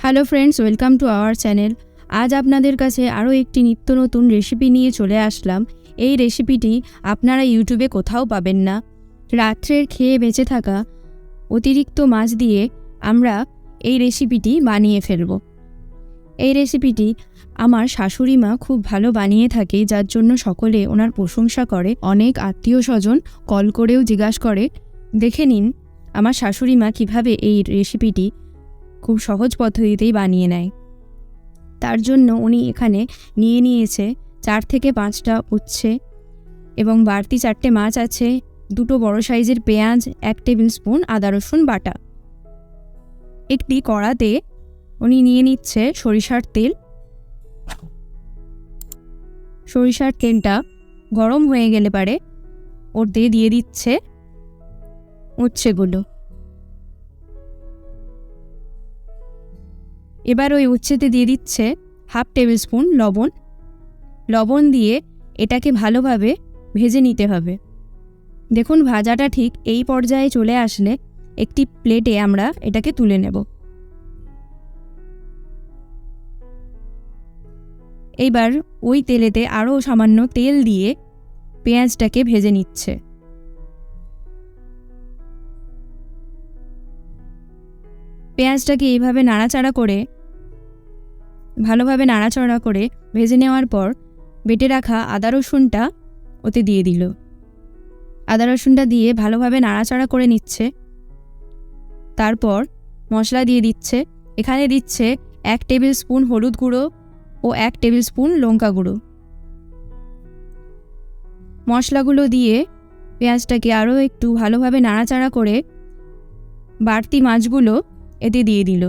Hello friends, welcome to our channel. আজ আপনাদের কাছে আরও একটি নিত্য নতুন রেসিপি নিয়ে চলে আসলাম। এই রেসিপিটি আপনারা ইউটিউবে কোথাও পাবেন না। রাত্রের খেয়ে বেঁচে থাকা অতিরিক্ত মাছ দিয়ে আমরা এই রেসিপিটি বানিয়ে ফেলব। এই রেসিপিটি আমার শাশুড়ি মা খুব ভালো বানিয়ে থাকে, যার জন্য সকলে ওনার প্রশংসা করে। অনেক আত্মীয় স্বজন কল করেও জিজ্ঞাসা করে, দেখে নিন আমার শাশুড়ি মা কীভাবে এই রেসিপিটি খুব সহজ পদ্ধতিতেই বানিয়ে নেয়। তার জন্য উনি এখানে নিয়ে নিয়েছে 4 থেকে 5টা উচ্ছে এবং বাড়তি 4টে মাছ আছে, 2টো বড় সাইজের পেঁয়াজ, 1 টেবিল স্পুন আদা রসুন বাটা। একটি কড়াতে উনি নিয়ে নিচ্ছে সরিষার তেল। সরিষার তেলটা গরম হয়ে গেলে পারে ওতে দিয়ে দিচ্ছে উচ্ছেগুলো। এবার ওই উচ্ছেতে দিয়ে দিচ্ছে 1/2 টেবিল স্পুন লবণ। লবণ দিয়ে এটাকে ভালোভাবে ভেজে নিতে হবে। দেখুন ভাজাটা ঠিক এই পর্যায়ে চলে আসলে একটি প্লেটে আমরা এটাকে তুলে নেব। এইবার ওই তেলেতে আরও সামান্য তেল দিয়ে পেঁয়াজটাকে ভেজে নিচ্ছে। পেঁয়াজটাকে এইভাবে ভালোভাবে নাড়াচাড়া করে ভেজে নেওয়ার পর বেটে রাখা আদা রসুনটা ওতে দিয়ে দিল। আদা রসুনটা দিয়ে ভালোভাবে নাড়াচাড়া করে নিচ্ছে। তারপর মশলা দিয়ে দিচ্ছে। এখানে দিচ্ছে 1 টেবিল স্পুন হলুদ গুঁড়ো ও 1 টেবিল স্পুন লঙ্কা গুঁড়ো। মশলাগুলো দিয়ে পেঁয়াজটাকে আরও একটু ভালোভাবে নাড়াচাড়া করে বাড়তি মাছগুলো এতে দিয়ে দিল।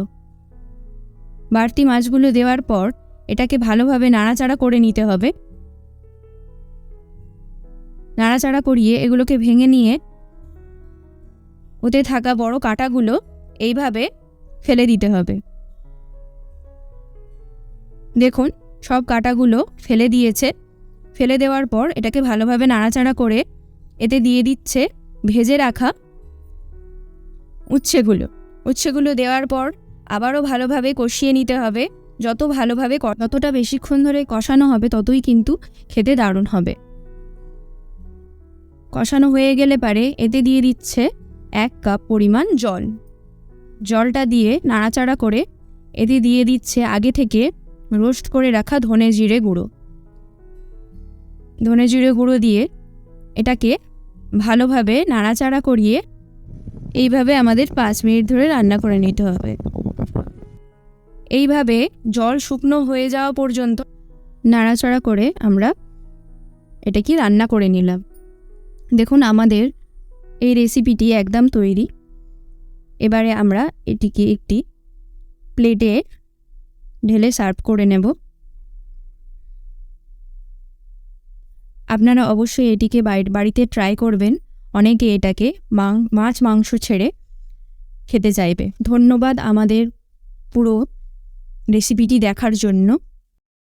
বাড়তি মাছগুলো দেওয়ার পর এটাকে ভালোভাবে নাড়াচাড়া করে নিতে হবে। নাড়াচাড়া করিয়ে এগুলোকে ভেঙে নিয়ে ওতে থাকা বড় কাঁটাগুলো এইভাবে ফেলে দিতে হবে। দেখুন সব কাঁটাগুলো ফেলে দিয়েছে। ফেলে দেওয়ার পর এটাকে ভালোভাবে নাড়াচাড়া করে এতে দিয়ে দিচ্ছে ভেজে রাখা উচ্ছেগুলো দেওয়ার পর আবারও ভালোভাবে কষিয়ে নিতে হবে। যতটা বেশিক্ষণ ধরে কষানো হবে ততই কিন্তু খেতে দারুণ হবে। কষানো হয়ে গেলে পারে এতে দিয়ে দিচ্ছে 1 কাপ পরিমাণ জল। জলটা দিয়ে নাড়াচাড়া করে এতে দিয়ে দিচ্ছে আগে থেকে রোস্ট করে রাখা ধনে জিরে গুঁড়ো দিয়ে এটাকে ভালোভাবে নাড়াচাড়া করিয়ে এইভাবে আমাদের 5 মিনিট ধরে রান্না করে নিতে হবে। এইভাবে জল শুকনো হয়ে যাওয়া পর্যন্ত নাড়াচাড়া করে আমরা এটাকে রান্না করে নিলাম। দেখুন আমাদের এই রেসিপিটি একদম তৈরি। এবারে আমরা এটিকে একটি প্লেটে ঢেলে সার্ভ করে নেব। আপনারা অবশ্যই এটিকে বাড়িতে ট্রাই করবেন। অনেকে এটাকে মাছ মাংস ছেড়ে খেতে চাইবে। ধন্যবাদ আমাদের পুরো রেসিপিটি দেখার জন্য।